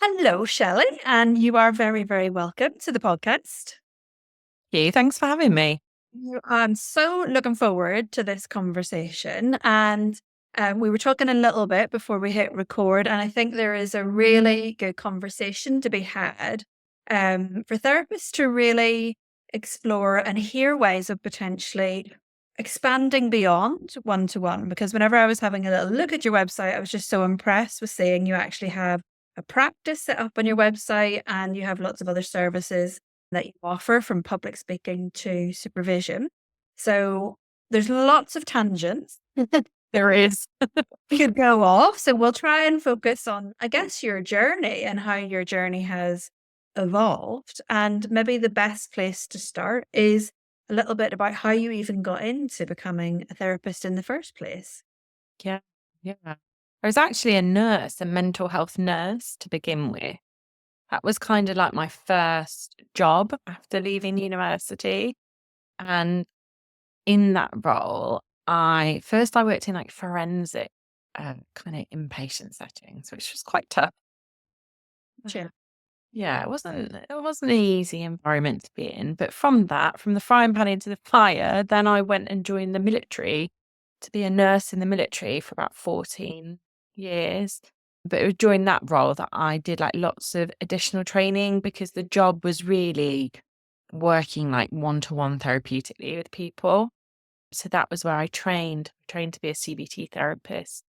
Hello, Shelley, and you are very, very welcome to the podcast. Thanks for having me. I'm so looking forward to this conversation. And we were talking a little bit before we hit record, and I think there is a really good conversation to be had for therapists to really explore and hear ways of potentially expanding beyond one-to-one. Because whenever I was having a little look at your website, I was just so impressed with seeing you actually have a practice set up on your website and you have lots of other services that you offer, from public speaking to supervision. So there's lots of tangents There is. we could go off. So we'll try and focus on, I guess, your journey and how your journey has evolved. And maybe the best place to start is a little bit about how you even got into becoming a therapist in the first place. Yeah. Yeah. I was actually a nurse, a mental health nurse to begin with. That was kind of like my first job after leaving university. And in that role, I worked in like forensic kind of inpatient settings, which was quite tough. Sure. Yeah, it wasn't an easy environment to be in. But from the frying pan into the fire, then I went and joined the military to be a nurse in the military for about 14 years. But it was during that role that I did like lots of additional training because the job was really working like one-to-one therapeutically with people. So that was where I trained to be a CBT therapist,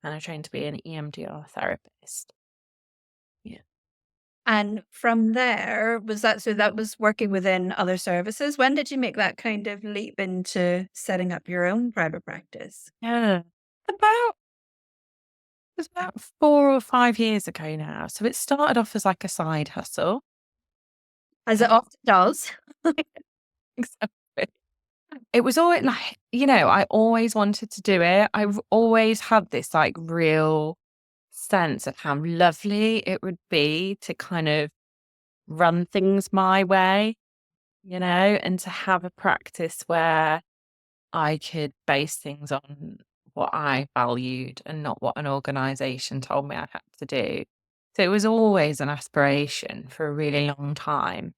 and I trained to be an EMDR therapist. Yeah. And from there, that was working within other services. When did you make that kind of leap into setting up your own private practice? Yeah. About It was about 4 or 5 years ago now. So it started off as like a side hustle. As it often does. Exactly. It was always like, I always wanted to do it. I've always had this like real sense of how lovely it would be to kind of run things my way, and to have a practice where I could base things on what I valued and not what an organization told me I had to do. So it was always an aspiration for a really long time.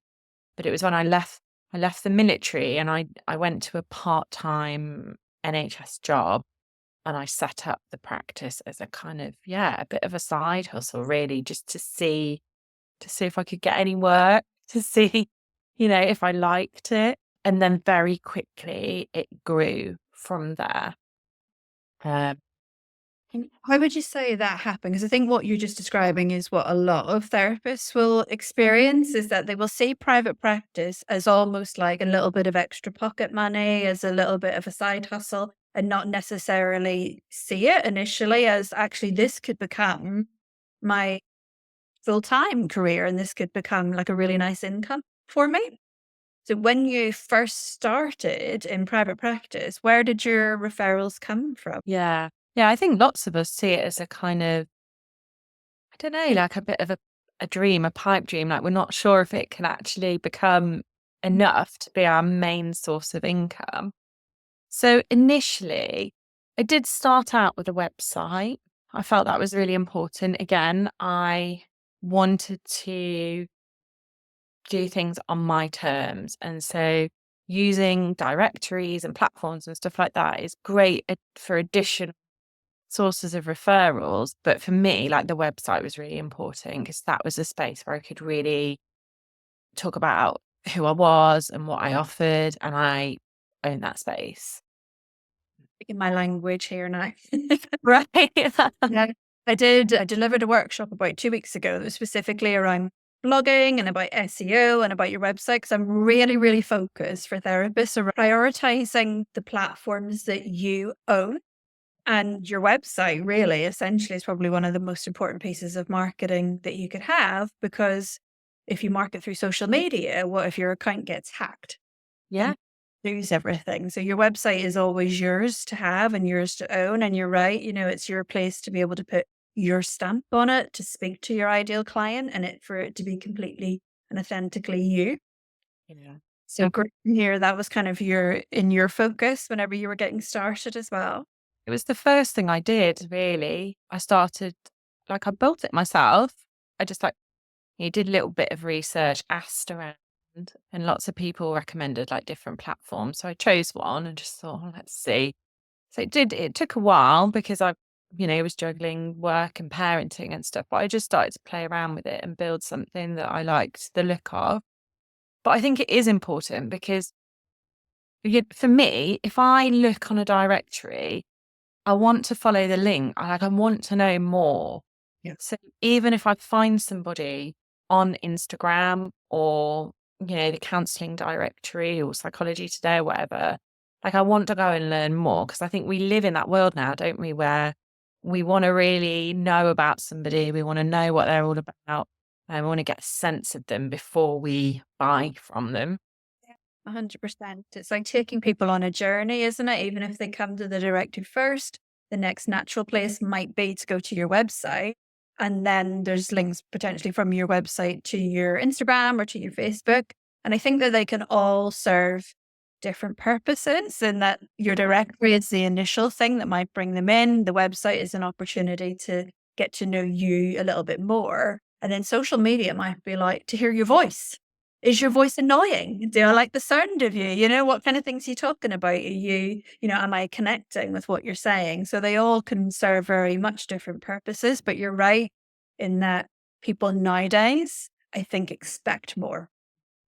But it was when I left the military and I went to a part-time NHS job, and I set up the practice as a kind of, a bit of a side hustle really, just to see if I could get any work, to see, if I liked it. And then very quickly it grew from there. Um, And how would you say that happened? Because I think what you're just describing is what a lot of therapists will experience, is that they will see private practice as almost like a little bit of extra pocket money, as a little bit of a side hustle, and not necessarily see it initially as actually this could become my full-time career and this could become like a really nice income for me. So when you first started in private practice, where did your referrals come from? yeah. Yeah, I think lots of us see it as a kind of, I don't know, like a bit of a dream, a pipe dream. Like we're not sure if it can actually become enough to be our main source of income. So initially, I did start out with a website. I felt that was really important. Again, I wanted to do things on my terms. And so using directories and platforms and stuff like that is great for additional sources of referrals. But for me, like the website was really important because that was a space where I could really talk about who I was and what I offered. And I owned that space. In my language here now. Right. Yeah, I delivered a workshop about 2 weeks ago that was specifically around blogging and about SEO and about your website, because I'm really, really focused for therapists around prioritizing the platforms that you own. And your website really essentially is probably one of the most important pieces of marketing that you could have, because if you market through social media, what if your account gets hacked? Yeah. Lose everything. So your website is always yours to have and yours to own. And you're right, it's your place to be able to put your stamp on it, to speak to your ideal client, and for it to be completely and authentically you. Yeah. So great to hear that was kind of your focus whenever you were getting started as well. It was the first thing I did, really. I built it myself. I just like You did a little bit of research, asked around, and lots of people recommended like different platforms. So I chose one and just thought, "Oh, let's see." So it took a while because was juggling work and parenting and stuff, but I just started to play around with it and build something that I liked the look of. But I think it is important because for me, if I look on a directory, I want to follow the link. I want to know more. Yeah. So even if I find somebody on Instagram or, the counseling directory or Psychology Today or whatever, like I want to go and learn more because I think we live in that world now, don't we? Where we want to really know about somebody, we want to know what they're all about, and we want to get a sense of them before we buy from them. 100%. It's like taking people on a journey, isn't it? Even if they come to the directory first, the next natural place might be to go to your website. And then there's links potentially from your website to your Instagram or to your Facebook. And I think that they can all serve different purposes, and that your directory is the initial thing that might bring them in. The website is an opportunity to get to know you a little bit more. And then social media might be like to hear your voice. Is your voice annoying? Do I like the sound of you? What kind of things are you talking about? Am I connecting with what you're saying? So they all can serve very much different purposes, but you're right in that people nowadays, I think, expect more.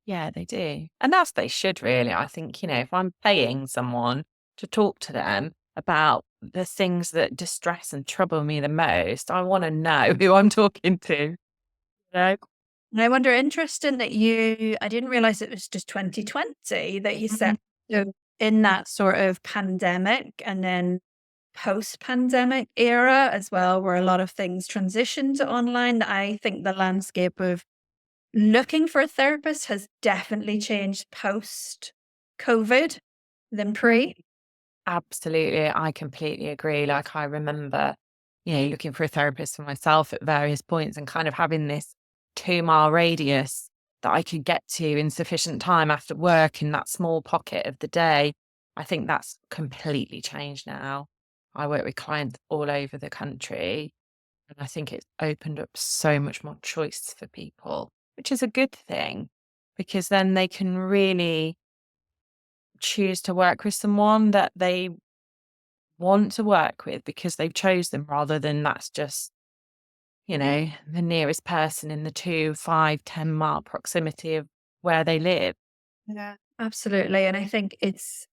Yeah, they do. And that's they should really. I think, if I'm paying someone to talk to them about the things that distress and trouble me the most, I want to know who I'm talking to. Know? And I wonder, interesting that I didn't realize it was just 2020 that you Mhm. said, so in that sort of pandemic and then post-pandemic era as well, where a lot of things transitioned to online. I think the landscape of looking for a therapist has definitely changed post-COVID than pre. Absolutely. I completely agree. Like I remember, looking for a therapist for myself at various points and kind of having this 2-mile radius that I could get to in sufficient time after work in that small pocket of the day. I think that's completely changed now. I work with clients all over the country, and I think it's opened up so much more choice for people, which is a good thing because then they can really choose to work with someone that they want to work with because they've chose them rather than that's just, the nearest person in the 2, 5, 10-mile proximity of where they live. Yeah, absolutely. And I think it's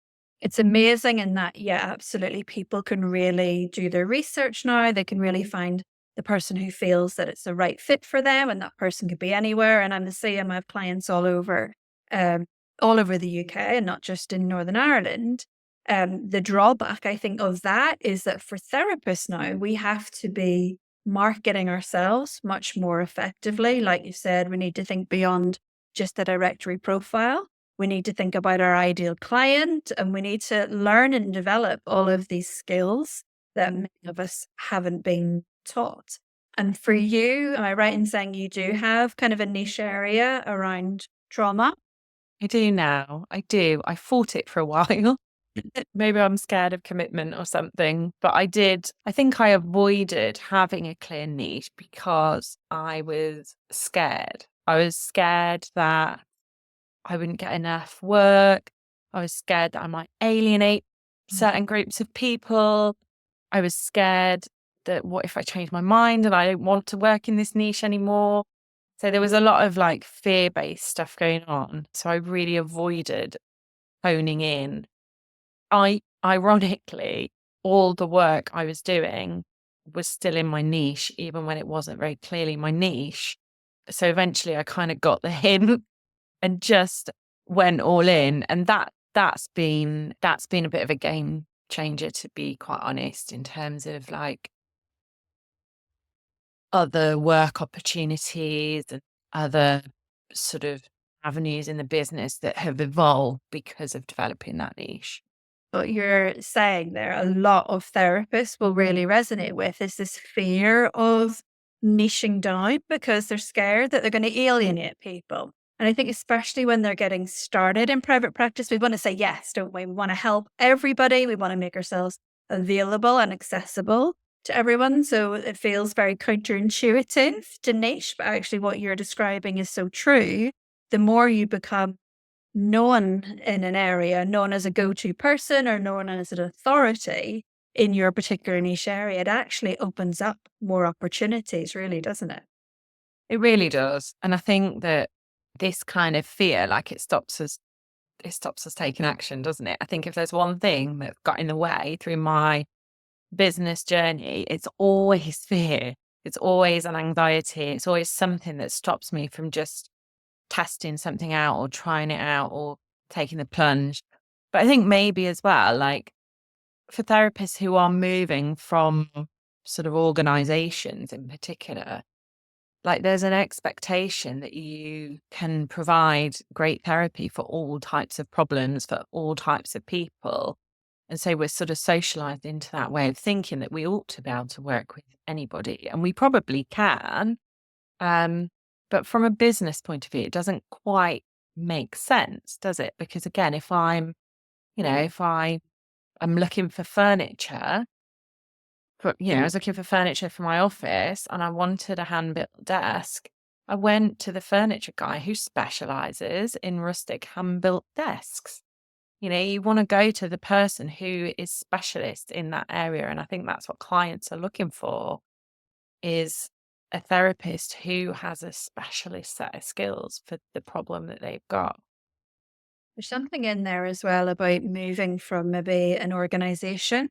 amazing in that, yeah, absolutely. People can really do their research now. They can really find the person who feels that it's the right fit for them, and that person could be anywhere. And I'm the same. I have clients um, all over the UK, and not just in Northern Ireland. The drawback, I think, of that is that for therapists now, we have to be marketing ourselves much more effectively. Like you said, we need to think beyond just the directory profile. We need to think about our ideal client, and we need to learn and develop all of these skills that many of us haven't been taught. And for you, am I right in saying you do have kind of a niche area around trauma? I do now. I do. I fought it for a while. Maybe I'm scared of commitment or something, but I did. I think I avoided having a clear niche because I was scared. I was scared that I wouldn't get enough work. I was scared that I might alienate certain groups of people. I was scared that what if I change my mind and I don't want to work in this niche anymore? So there was a lot of like fear based stuff going on. So I really avoided honing in. Ironically, all the work I was doing was still in my niche, even when it wasn't very clearly my niche. So eventually I kind of got the hint and just went all in. And that's been a bit of a game changer, to be quite honest, in terms of like other work opportunities and other sort of avenues in the business that have evolved because of developing that niche. What you're saying there, a lot of therapists will really resonate with is this fear of niching down because they're scared that they're going to alienate people. And I think, especially when they're getting started in private practice, we want to say yes, don't we? We want to help everybody. We want to make ourselves available and accessible to everyone. So it feels very counterintuitive to niche, but actually what you're describing is so true. The more you become known in an area, known as a go-to person or known as an authority in your particular niche area, it actually opens up more opportunities, really, doesn't it? It really does. And I think that this kind of fear, like it stops us taking action, doesn't it? I think if there's one thing that got in the way through my business journey, it's always fear. It's always an anxiety. It's always something that stops me from just testing something out or trying it out or taking the plunge. But I think maybe as well, like for therapists who are moving from sort of organizations in particular, like there's an expectation that you can provide great therapy for all types of problems, for all types of people. And so we're sort of socialized into that way of thinking that we ought to be able to work with anybody, and we probably can. Um, but from a business point of view, it doesn't quite make sense, does it? Because again, if I am looking for furniture, I was looking for furniture for my office and I wanted a hand-built desk. I went to the furniture guy who specializes in rustic hand-built desks. You want to go to the person who is specialist in that area. And I think that's what clients are looking for is a therapist who has a specialist set of skills for the problem that they've got. There's something in there as well about moving from maybe an organization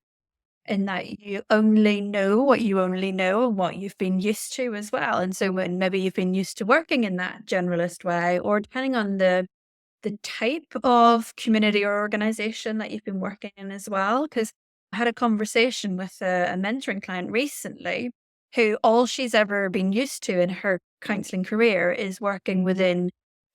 in that you only know what you only know and what you've been used to as well. And so when maybe you've been used to working in that generalist way, or depending on the type of community or organization that you've been working in as well. Because I had a conversation with a mentoring client recently who all she's ever been used to in her counseling career is working within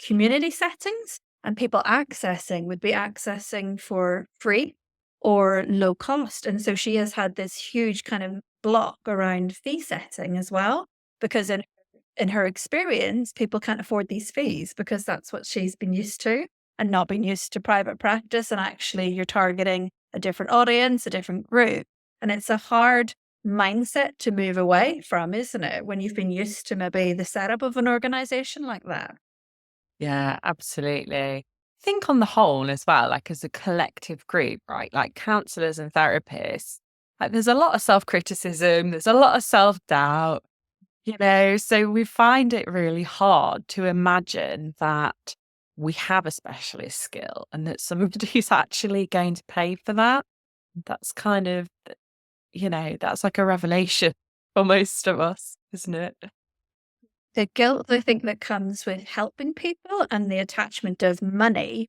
community settings, and people accessing would be accessing for free or low cost. And so she has had this huge kind of block around fee setting as well, because in her experience, people can't afford these fees because that's what she's been used to and not been used to private practice. And actually, you're targeting a different audience, a different group. And it's a hard mindset to move away from, isn't it? When you've been used to maybe the setup of an organization like that. Yeah, absolutely. I think on the whole as well, like as a collective group, right? Like counselors and therapists, like there's a lot of self-criticism, there's a lot of self-doubt, so we find it really hard to imagine that we have a specialist skill and that somebody's actually going to pay for that. That's kind of, that's like a revelation for most of us, isn't it? The guilt, I think, that comes with helping people and the attachment of money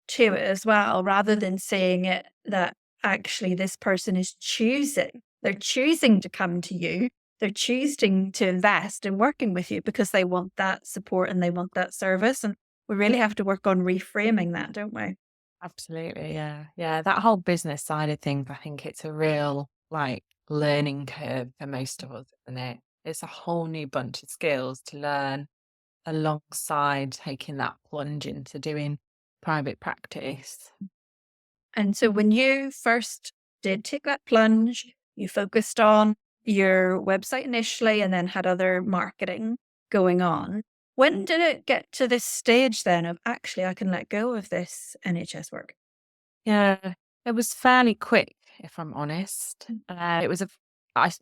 to it as well, rather than seeing it that actually this person is choosing. They're choosing to come to you. They're choosing to invest in working with you because they want that support and they want that service. And we really have to work on reframing that, don't we? Absolutely. Yeah. Yeah. That whole business side of things, I think it's a real like learning curve for most of us, isn't it? It's a whole new bunch of skills to learn alongside taking that plunge into doing private practice. And so when you first did take that plunge, you focused on your website initially and then had other marketing going on. When did it get to this stage then of actually I can let go of this NHS work? Yeah, it was fairly quick, if I'm honest. It was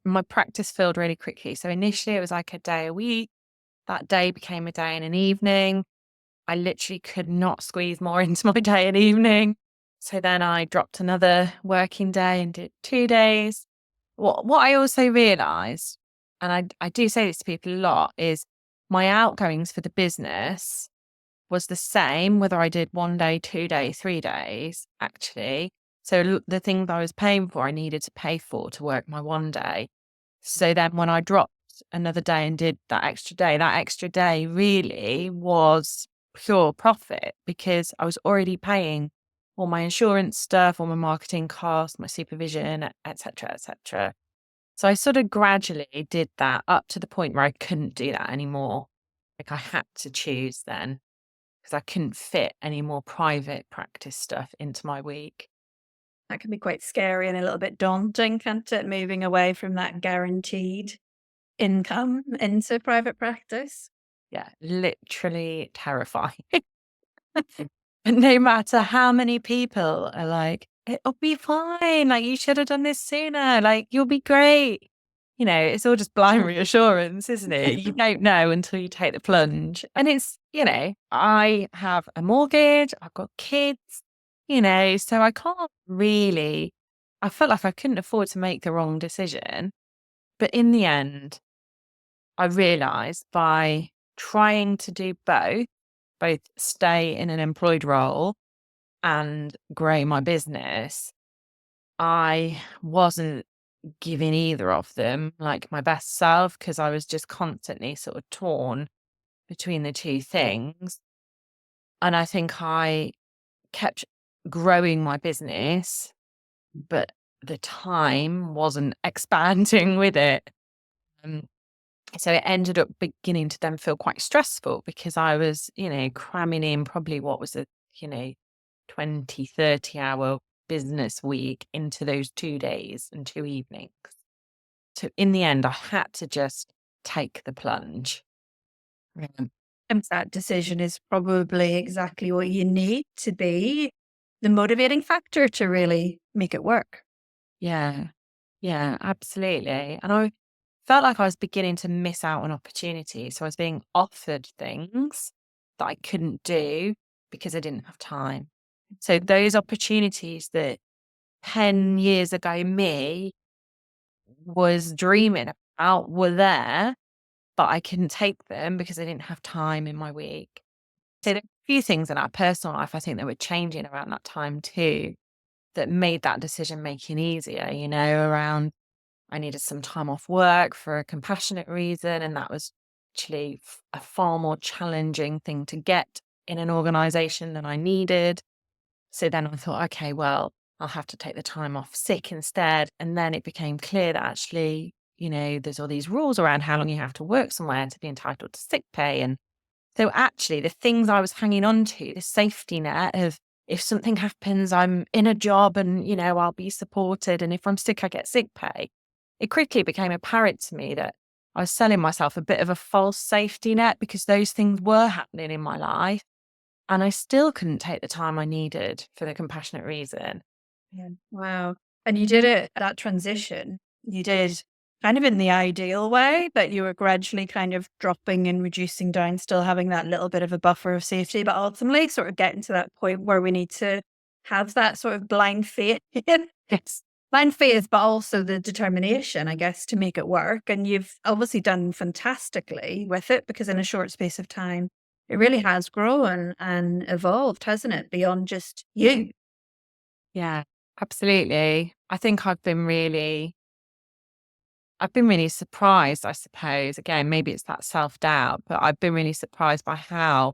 my practice filled really quickly. So initially it was like a day a week. That day became a day and an evening. I literally could not squeeze more into my day and evening. So then I dropped another working day and did 2 days. What I also realized, and I do say this to people a lot, is my outgoings for the business was the same whether I did 1 day, 2 day, 3 days, actually. So the things I was paying for, I needed to pay for to work my 1 day. So then when I dropped another day and did that extra day really was pure profit because I was already paying all my insurance stuff, all my marketing costs, my supervision, et cetera, et cetera. So I sort of gradually did that up to the point where I couldn't do that anymore. Like I had to choose then because I couldn't fit any more private practice stuff into my week. That can be quite scary and a little bit daunting, can't it? Moving away from that guaranteed income into private practice. Yeah, literally terrifying. And no matter how many people are like, "It'll be fine, like, you should have done this sooner, like, you'll be great." You know, it's all just blind reassurance, isn't it? You don't know until you take the plunge. And it's, I have a mortgage, I've got kids, so I can't really I felt like I couldn't afford to make the wrong decision. But in the end, I realized by trying to do both stay in an employed role and grow my business, I wasn't giving either of them like my best self because I was just constantly sort of torn between the two things. And I think I kept growing my business, but the time wasn't expanding with it. Um, so it ended up beginning to then feel quite stressful because I was, cramming in probably what was a, you know, 20, 30-hour business week into those 2 days and 2 evenings. So in the end, I had to just take the plunge. Um, And that decision is probably exactly what you need to be the motivating factor to really make it work. yeah, yeah, absolutely. And I felt like I was beginning to miss out on opportunities. So I was being offered things that I couldn't do because I didn't have time. So those opportunities that 10 years ago me was dreaming about were there, but I couldn't take them because I didn't have time in my week. So there are a few things in our personal life I think that were changing around that time too that made that decision making easier, around I needed some time off work for a compassionate reason. And that was actually a far more challenging thing to get in an organization than I needed. So then I thought, okay, well, I'll have to take the time off sick instead. And then it became clear that actually, there's all these rules around how long you have to work somewhere to be entitled to sick pay. And so actually the things I was hanging on to, the safety net of if something happens, I'm in a job and, I'll be supported. And if I'm sick, I get sick pay. It quickly became apparent to me that I was selling myself a bit of a false safety net because those things were happening in my life. And I still couldn't take the time I needed for the compassionate reason. Yeah. Wow. And you did it, that transition, you did kind of in the ideal way, but you were gradually kind of dropping and reducing down, still having that little bit of a buffer of safety, but ultimately sort of getting to that point where we need to have that sort of blind faith, Yes. blind faith, but also the determination, I guess, to make it work. And you've obviously done fantastically with it because in a short space of time, it really has grown and evolved, hasn't it? Beyond just you. Yeah, absolutely. I think I've been really surprised, I suppose. Again, maybe it's that self-doubt, but I've been really surprised by how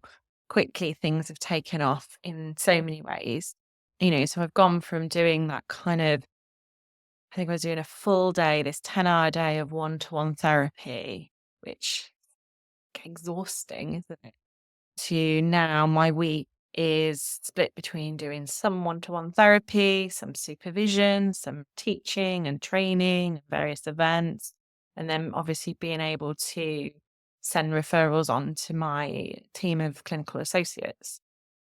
quickly things have taken off in so many ways. So I've gone from doing that kind of, I think I was doing a full day, this 10-hour day of one-to-one therapy, which exhausting, isn't it? To now my week is split between doing some one-to-one therapy, some supervision, some teaching and training, various events, and then obviously being able to send referrals on to my team of clinical associates.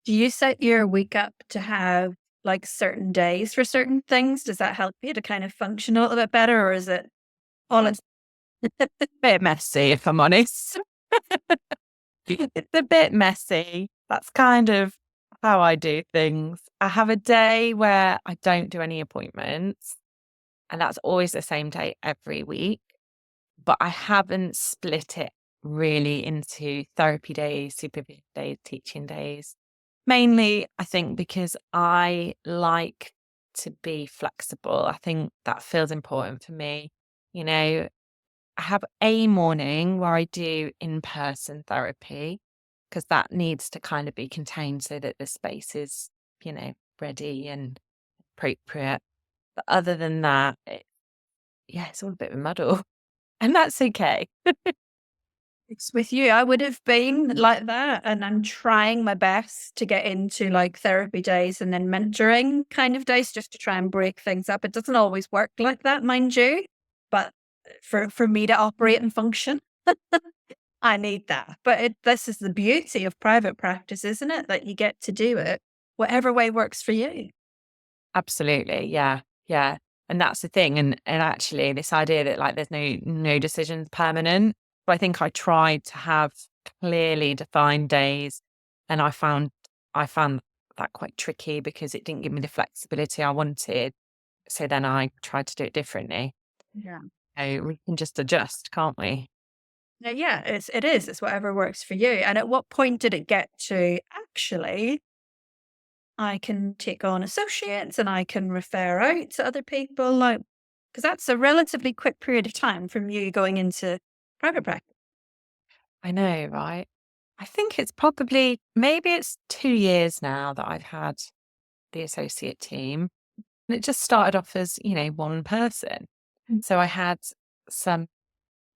Do you set your week up to have like certain days for certain things? Does that help you to kind of function a little bit better, or is it all in Bit messy, if I'm honest. It's a bit messy. That's kind of how I do things. I have a day where I don't do any appointments, and that's always the same day every week. But I haven't split it really into therapy days, supervision days, teaching days. Mainly, I think because I like to be flexible. I think that feels important for me. You know, I have a morning where I do in person therapy because that needs to kind of be contained so that the space is, ready and appropriate. But other than that, yeah, it's all a bit of a muddle. And that's okay. It's with you. I would have been like that, and I'm trying my best to get into, like, therapy days and then mentoring kind of days just to try and break things up. It doesn't always work like that, mind you, but for me to operate and function, I need that. But this is the beauty of private practice, isn't it? That you get to do it whatever way works for you. Absolutely. Yeah. Yeah. And that's the thing. And actually this idea that like there's no decisions permanent. But I think I tried to have clearly defined days and I found that quite tricky because it didn't give me the flexibility I wanted. So then I tried to do it differently. Yeah. So we can just adjust, can't we? No, yeah, it is. It's whatever works for you. And at what point did it get to actually I can take on associates and I can refer out to other people, like, because that's a relatively quick period of time from you going into private practice. I know, right? I think it's probably maybe it's 2 years now that I've had the associate team. And it just started off as, one person. Mm. So I had some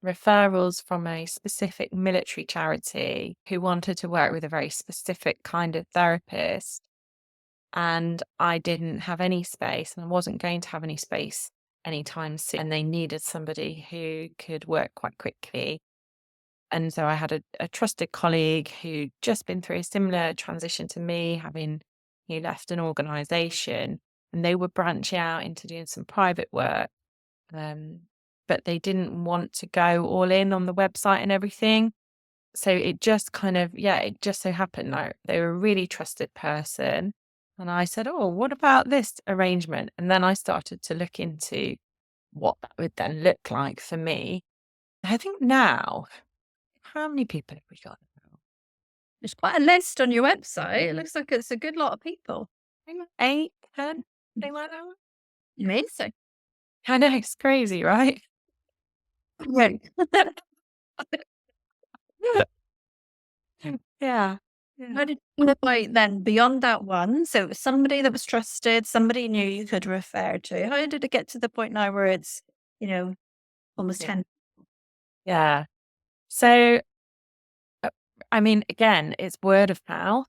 referrals from a specific military charity who wanted to work with a very specific kind of therapist. And I didn't have any space and I wasn't going to have any space anytime soon. And they needed somebody who could work quite quickly. And so I had a trusted colleague who'd just been through a similar transition to me, having he left an organization, and they were branching out into doing some private work. Um, but they didn't want to go all in on the website and everything. So it just kind of, yeah, it just so happened like they were a really trusted person. And I said, oh, what about this arrangement? And then I started to look into what that would then look like for me. I think now, how many people have we got now? There's quite a list on your website. It looks like it's a good lot of people. I think like 8, 10, something like that. Amazing. I know, it's crazy, right? Right. Yeah. Yeah. How did you look like then beyond that one? So it was somebody that was trusted, somebody you knew you could refer to. How did it get to the point now where it's, you know, almost Yeah. 10? Yeah. So, uh, I mean, again, it's word of mouth.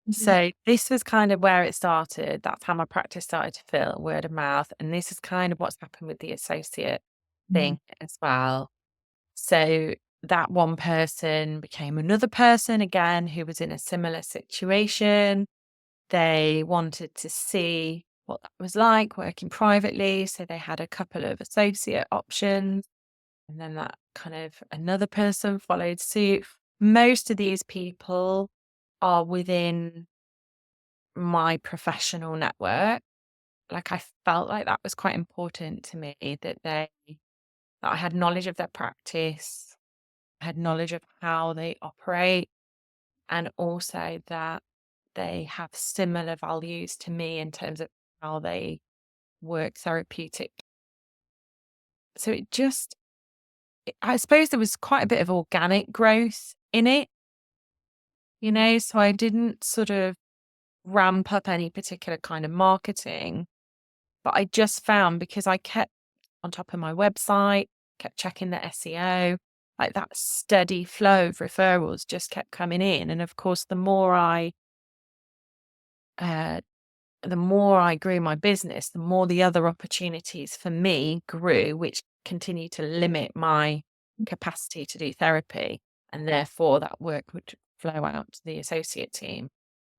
Mhm. So this was kind of where it started. That's how my practice started to feel, word of mouth. And this is kind of what's happened with the associate Mhm. thing as well. So that one person became another person again who was in a similar situation. They wanted to see what that was like working privately. So they had a couple of associate options. And then that kind of another person followed suit. Most of these people are within my professional network. Like I felt like that was quite important to me that I had knowledge of their practice, I had knowledge of how they operate, and also that they have similar values to me in terms of how they work therapeutic. So I suppose there was quite a bit of organic growth in it, so I didn't sort of ramp up any particular kind of marketing, but I just found because I kept on top of my website, kept checking the SEO, like that steady flow of referrals just kept coming in. And of course, uh, the more I grew my business, the more the other opportunities for me grew, which continued to limit my capacity to do therapy. And therefore, that work would flow out to the associate team.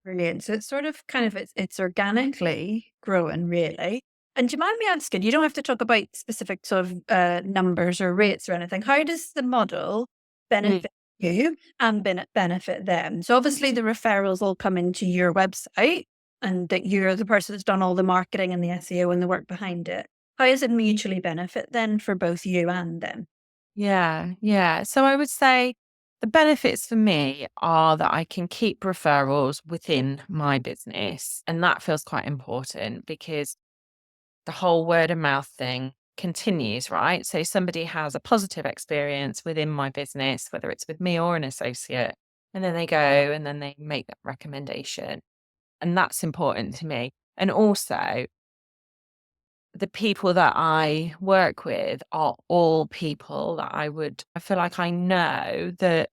Brilliant. So it's sort of kind of it's organically growing, really. And do you mind me asking, you don't have to talk about specific sort of numbers or rates or anything. How does the model Mm. benefit you and benefit them? So obviously the referrals all come into your website and that you're the person that's done all the marketing and the SEO and the work behind it. How does it mutually benefit then for both you and them? Yeah, yeah. So I would say the benefits for me are that I can keep referrals within my business. And that feels quite important because the whole word of mouth thing continues, right? So somebody has a positive experience within my business, whether it's with me or an associate, and then they go and then they make that recommendation. And that's important to me. And also, the people that I work with are all people that I feel like I know that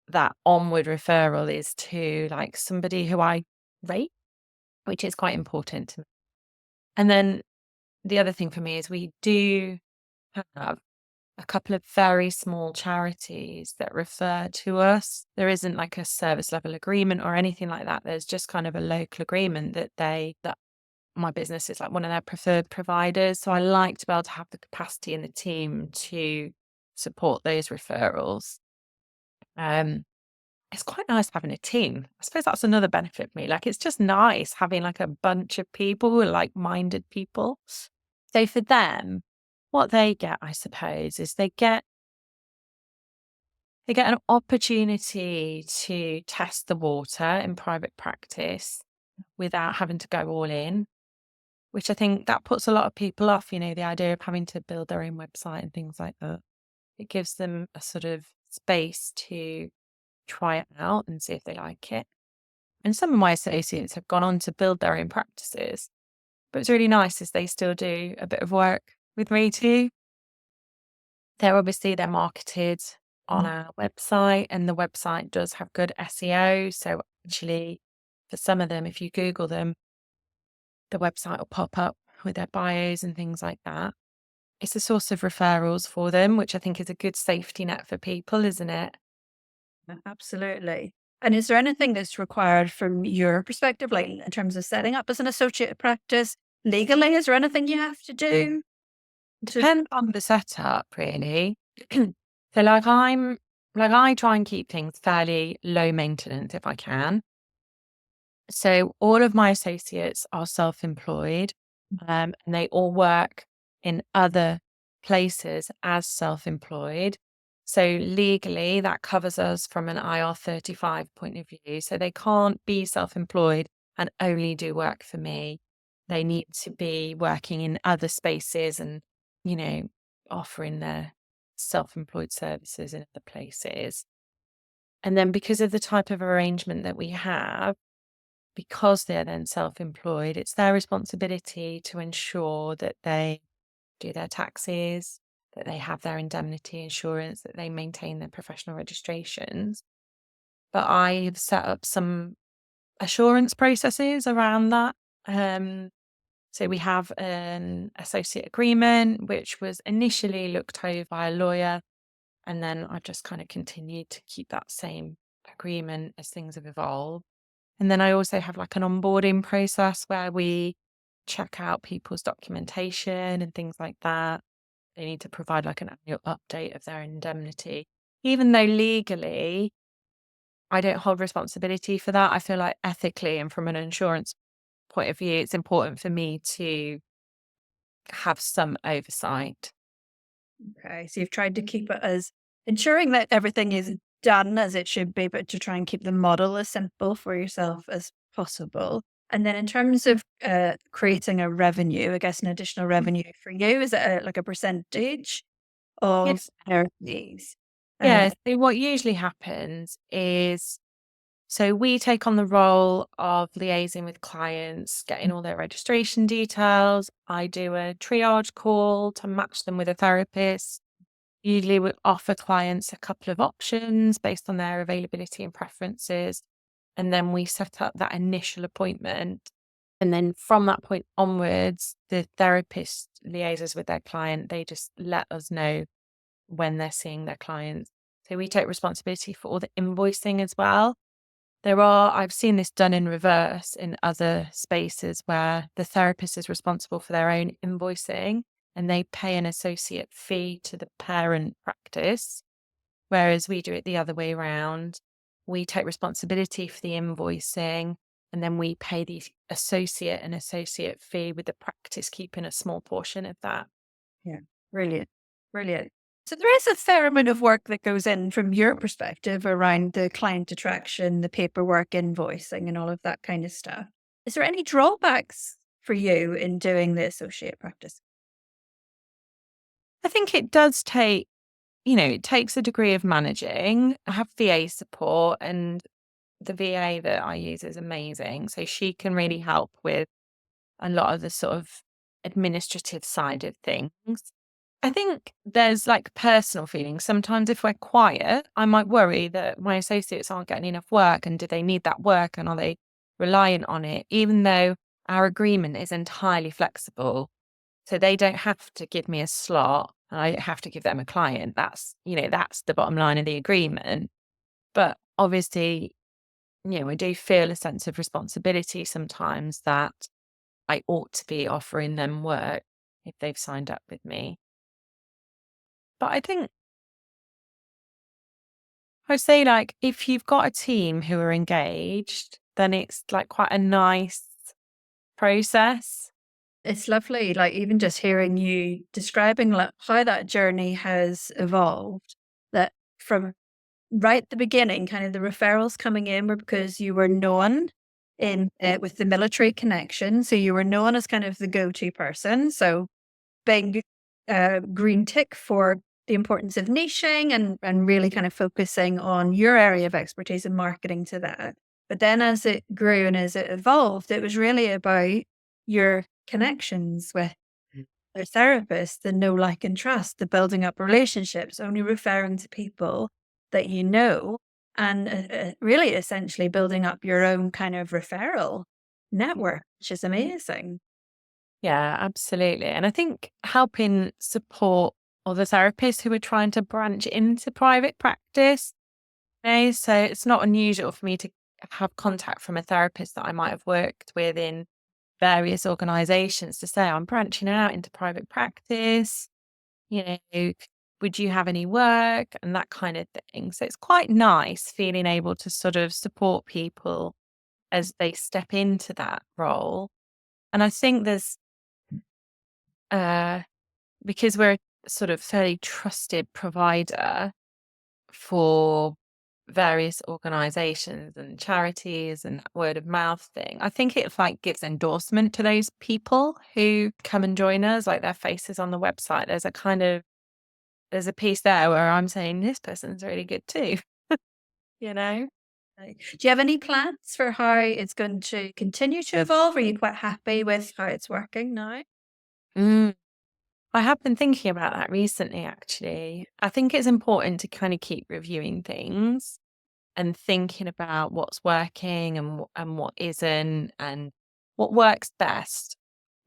that onward referral is to like somebody who I rate, which is quite important to me. And then the other thing for me is we do have a couple of very small charities that refer to us. There isn't like a service level agreement or anything like that. There's just kind of a local agreement that my business is like one of their preferred providers. So I like to be able to have the capacity in the team to support those referrals. Um, it's quite nice having a team. I suppose that's another benefit for me. Like it's just nice having like a bunch of people who are like-minded people. So for them, what they get, I suppose, is they get an opportunity to test the water in private practice without having to go all in, which I think that puts a lot of people off, the idea of having to build their own website and things like that. It gives them a sort of space to try it out and see if they like it. And some of my associates have gone on to build their own practices, but it's really nice as they still do a bit of work with me too. They're marketed on our website, and the website does have good SEO. So actually, for some of them, if you Google them, the website will pop up with their bios and things like that. It's a source of referrals for them, which I think is a good safety net for people, isn't it? Absolutely. And is there anything that's required from your perspective, like in terms of setting up as an associate practice legally? Is there anything you have to do to? Depends on the setup, really. So I try and keep things fairly low maintenance if I can. So all of my associates are self-employed, and they all work in other places as self-employed. So legally, that covers us from an IR35 point of view. So they can't be self-employed and only do work for me. They need to be working in other spaces and, you know, offering their self-employed services in other places. And then because of the type of arrangement that we have, because they're then self-employed, it's their responsibility to ensure that they do their taxes, that they have their indemnity insurance, that they maintain their professional registrations. But I've set up some assurance processes around that. So we have an associate agreement, which was initially looked over by a lawyer, and then I've just kind of continued to keep that same agreement as things have evolved. And then I also have like an onboarding process where we check out people's documentation and things like that. They need to provide like an annual update of their indemnity. Even though legally I don't hold responsibility for that, I feel like ethically and from an insurance point of view, it's important for me to have some oversight. Okay, so you've tried to keep it as ensuring that everything is done as it should be, but to try and keep the model as simple for yourself as possible. And then in terms of creating a revenue, I guess an additional revenue for you, is it like a percentage of Yes. therapies? Yeah. So what usually happens is so we take on the role of liaising with clients, getting all their registration details. I do a triage call to match them with a therapist. Usually we offer clients a couple of options based on their availability and preferences. And then we set up that initial appointment. And then from that point onwards, the therapist liaises with their client. They just let us know when they're seeing their clients. So we take responsibility for all the invoicing as well. I've seen this done in reverse in other spaces where the therapist is responsible for their own invoicing and they pay an associate fee to the parent practice, whereas we do it the other way around. We take responsibility for the invoicing and then we pay the associate an associate fee with the practice keeping a small portion of that. Yeah, brilliant, brilliant. So there is a fair amount of work that goes in from your perspective around the client attraction, the paperwork, invoicing, and all of that kind of stuff. Is there any drawbacks for you in doing the associate practice? I think it does take, it takes a degree of managing. I have VA support and the VA that I use is amazing. So she can really help with a lot of the sort of administrative side of things. I think there's like personal feelings. Sometimes if we're quiet, I might worry that my associates aren't getting enough work, and do they need that work, and are they reliant on it, even though our agreement is entirely flexible. So they don't have to give me a slot and I don't have to give them a client. That's the bottom line of the agreement. But obviously, I do feel a sense of responsibility sometimes that I ought to be offering them work if they've signed up with me. But I think I'd say, like, if you've got a team who are engaged, then it's like quite a nice process. It's lovely, like, even just hearing you describing, like, how that journey has evolved, that from right at the beginning, kind of the referrals coming in were because you were known in with the military connection, so you were known as kind of the go-to person, so big, green tick for the importance of niching and really kind of focusing on your area of expertise and marketing to that. But then as it grew and as it evolved, it was really about your connections with their therapist, the know, like, and trust, the building up relationships, only referring to people that you know, and really essentially building up your own kind of referral network, which is amazing. Yeah, absolutely. And I think helping support other therapists who are trying to branch into private practice. So it's not unusual for me to have contact from a therapist that I might have worked with in various organizations to say, I'm branching out into private practice. You know, would you have any work and that kind of thing? So it's quite nice feeling able to sort of support people as they step into that role. And I think there's, uh, because we're a sort of fairly trusted provider for various organizations and charities and word of mouth thing, I think it like gives endorsement to those people who come and join us, like their faces on the website. There's a piece there where I'm saying this person's really good too, you know? Right. Do you have any plans for how it's going to continue to evolve? Are you quite happy with how it's working now? Mm. I have been thinking about that recently, actually. I think it's important to kind of keep reviewing things and thinking about what's working and what isn't. And what works best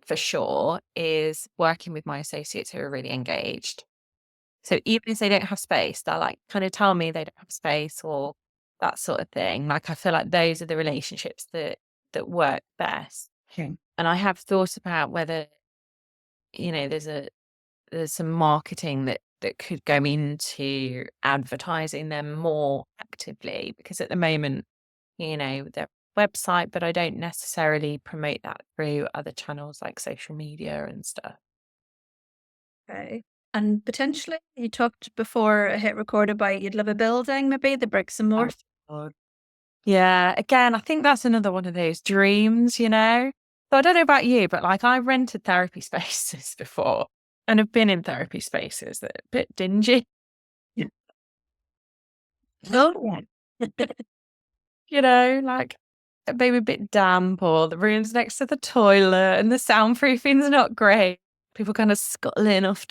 for sure is working with my associates who are really engaged. So even if they don't have space, they'll like kind of tell me they don't have space or that sort of thing. Like I feel like those are the relationships that work best. Okay. And I have thought about whether, there's some marketing that could go into advertising them more actively, because at the moment, their website, but I don't necessarily promote that through other channels like social media and stuff. Okay. And potentially, you talked before I hit record about you'd love a building, maybe the bricks and Oh, mortar. God. Yeah, again, I think that's another one of those dreams. So I don't know about you, but like I rented therapy spaces before and have been in therapy spaces that are a bit dingy. Yeah. Oh, yeah. Like maybe a bit damp, or the room's next to the toilet and the soundproofing's not great. People kind of scuttling off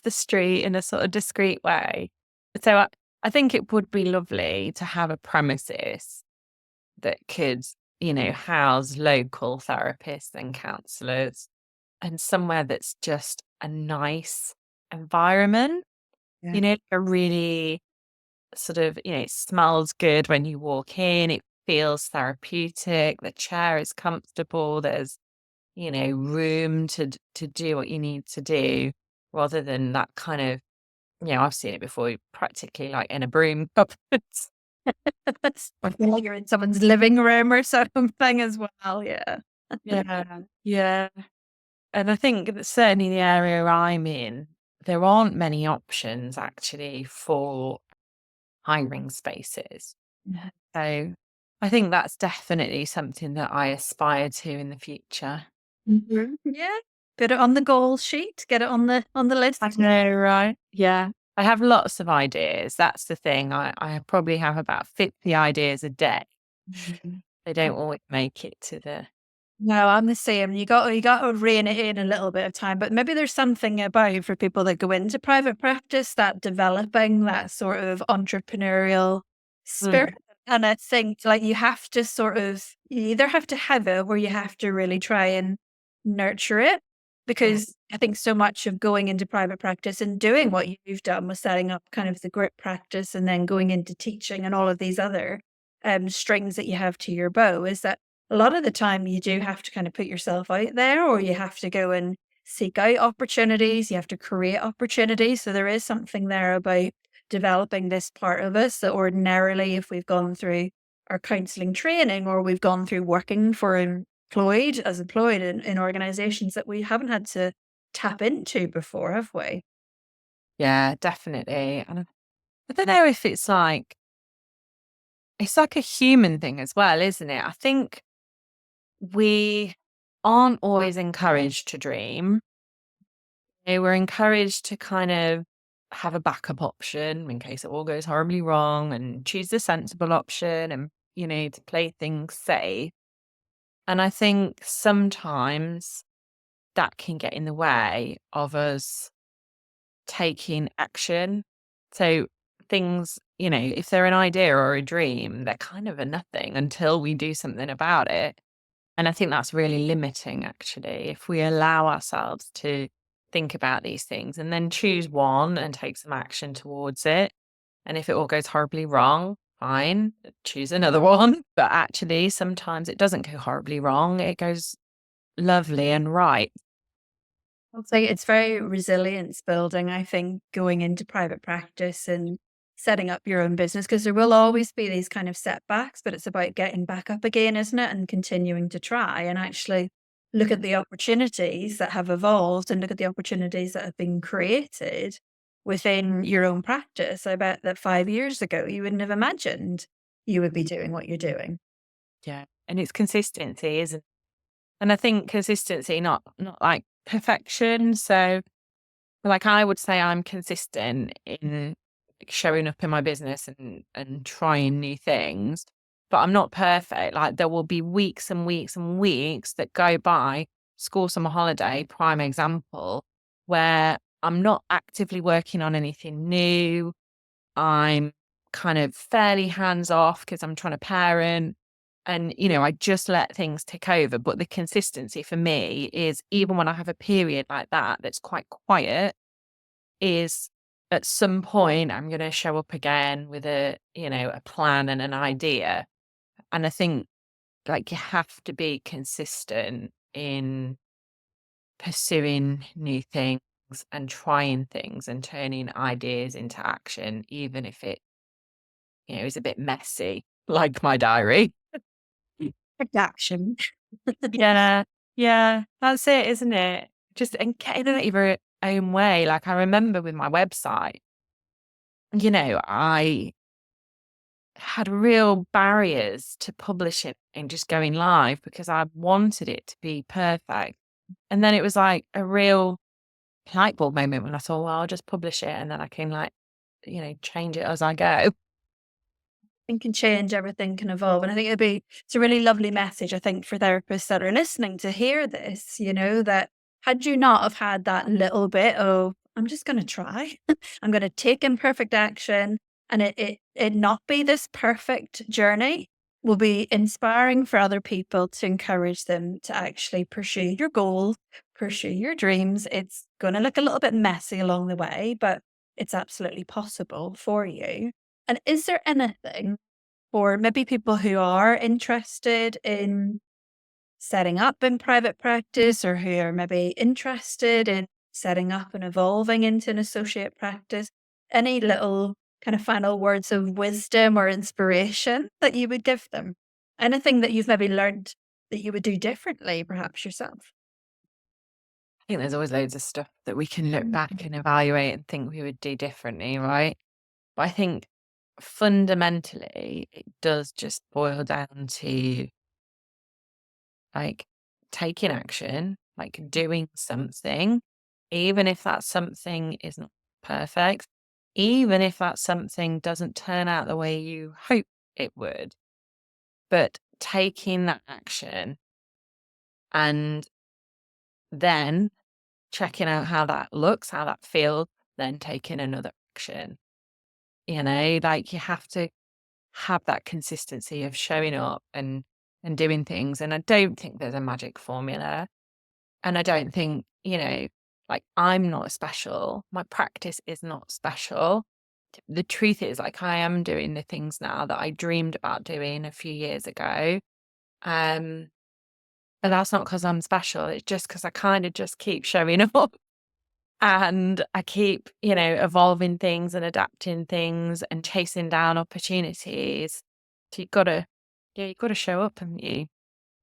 the street in a sort of discreet way. So I think it would be lovely to have a premises that could, house local therapists and counselors, and somewhere that's just a nice environment, Yeah. a really sort of, it smells good when you walk in, it feels therapeutic, the chair is comfortable, there's, room to do what you need to do, rather than that kind of, I've seen it before, practically like in a broom cupboard. I feel like you're in someone's living room or something as well. Yeah. Yeah, yeah. And I think that certainly the area I'm in, there aren't many options actually for hiring spaces. Yeah. So I think that's definitely something that I aspire to in the future. Mhm. Yeah. Put it on the goal sheet. Get it on the list. I know, right? Yeah. I have lots of ideas. That's the thing. I probably have about 50 ideas a day. Mhm. They don't always make it to the No, I'm the same. You got to rein it in a little bit of time, but maybe there's something about for people that go into private practice that developing that sort of entrepreneurial Mm, spirit. And I think like you have to sort of you either have to have it or you have to really try and nurture it. yeah. Because I think so much of going into private practice and doing what you've done was setting up kind of the grip practice and then going into teaching and all of these other strings that you have to your bow is that a lot of the time you do have to kind of put yourself out there or you have to go and seek out opportunities, you have to create opportunities. So there is something there about developing this part of us that ordinarily, if we've gone through our counseling training or we've gone through working for employed in organizations that we haven't had to tap into before, have we? Yeah, definitely. And I don't know if it's like a human thing as well, isn't it? I think we aren't always encouraged to dream. We're encouraged to kind of have a backup option in case it all goes horribly wrong and choose the sensible option and, to play things safe. And I think sometimes that can get in the way of us taking action. So things, if they're an idea or a dream, they're kind of a nothing until we do something about it. And I think that's really limiting, actually, if we allow ourselves to think about these things and then choose one and take some action towards it. And if it all goes horribly wrong, fine, choose another one. But actually, sometimes it doesn't go horribly wrong, it goes lovely and right. I'll say it's very resilience building, I think, going into private practice and setting up your own business because there will always be these kind of setbacks, but it's about getting back up again, isn't it? And continuing to try and actually look at the opportunities that have evolved and look at the opportunities that have been created within your own practice. I bet that 5 years ago, you wouldn't have imagined you would be doing what you're doing. Yeah. And it's consistency, isn't it? And I think consistency, not like perfection. So like I would say I'm consistent in showing up in my business and trying new things, but I'm not perfect. Like there will be weeks and weeks and weeks that go by, school summer holiday, prime example, where I'm not actively working on anything new. I'm kind of fairly hands off because I'm trying to parent. And, I just let things tick over. But the consistency for me is even when I have a period like that, that's quite quiet, is at some point I'm going to show up again with a plan and an idea. And I think like you have to be consistent in pursuing new things and trying things and turning ideas into action, even if it, is a bit messy, like my diary. Action. Yeah, yeah, that's it, isn't it? Just and getting it your own way. Like I remember with my website, I had real barriers to publishing and just going live because I wanted it to be perfect. And then it was like a real light bulb moment when I thought, well, I'll just publish it and then I can change it as I go. Everything can change, everything can evolve. And I think it's a really lovely message, I think, for therapists that are listening to hear this, that had you not have had that little bit of, I'm just going to try, I'm going to take imperfect action and it not be this perfect journey will be inspiring for other people to encourage them to actually pursue your goals, pursue your dreams. It's going to look a little bit messy along the way, but it's absolutely possible for you. And is there anything for maybe people who are interested in setting up in private practice or who are maybe interested in setting up and evolving into an associate practice? Any little kind of final words of wisdom or inspiration that you would give them? Anything that you've maybe learned that you would do differently, perhaps yourself? I think there's always loads of stuff that we can look back and evaluate and think we would do differently, right? But I think fundamentally, it does just boil down to like taking action, like doing something, even if that something isn't perfect, even if that something doesn't turn out the way you hope it would, but taking that action and then checking out how that looks, how that feels, then taking another action. Like you have to have that consistency of showing up and doing things. And I don't think there's a magic formula. And I don't think, like I'm not special. My practice is not special. The truth is, like, I am doing the things now that I dreamed about doing a few years ago. Um, and that's not because I'm special. It's just because I kind of just keep showing up and I keep, evolving things and adapting things and chasing down opportunities. So you've got to show up, haven't you?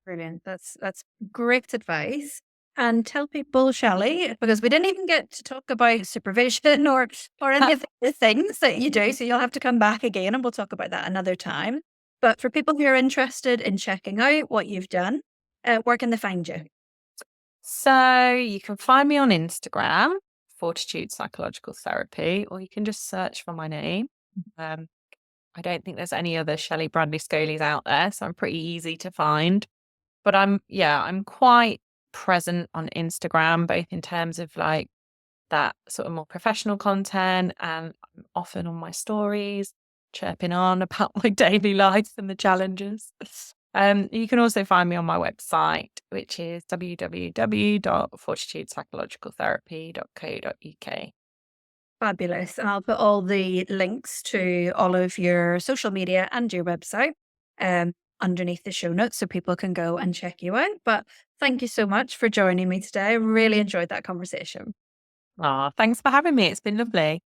Brilliant. That's great advice. And tell people, Shelley, because we didn't even get to talk about supervision or any of the things that you do. So you'll have to come back again and we'll talk about that another time. But for people who are interested in checking out what you've done, where can they find you? So you can find me on Instagram, Fortitude Psychological Therapy, or you can just search for my name. Um, I don't think there's any other Shelley Bradley Scolies out there, so I'm pretty easy to find. But I'm quite present on Instagram, both in terms of like that sort of more professional content, and I'm often on my stories, chirping on about my daily life and the challenges. You can also find me on my website, which is www.fortitudepsychologicaltherapy.co.uk. Fabulous. And I'll put all the links to all of your social media and your website underneath the show notes so people can go and check you out. But thank you so much for joining me today. I really enjoyed that conversation. Thanks for having me. It's been lovely.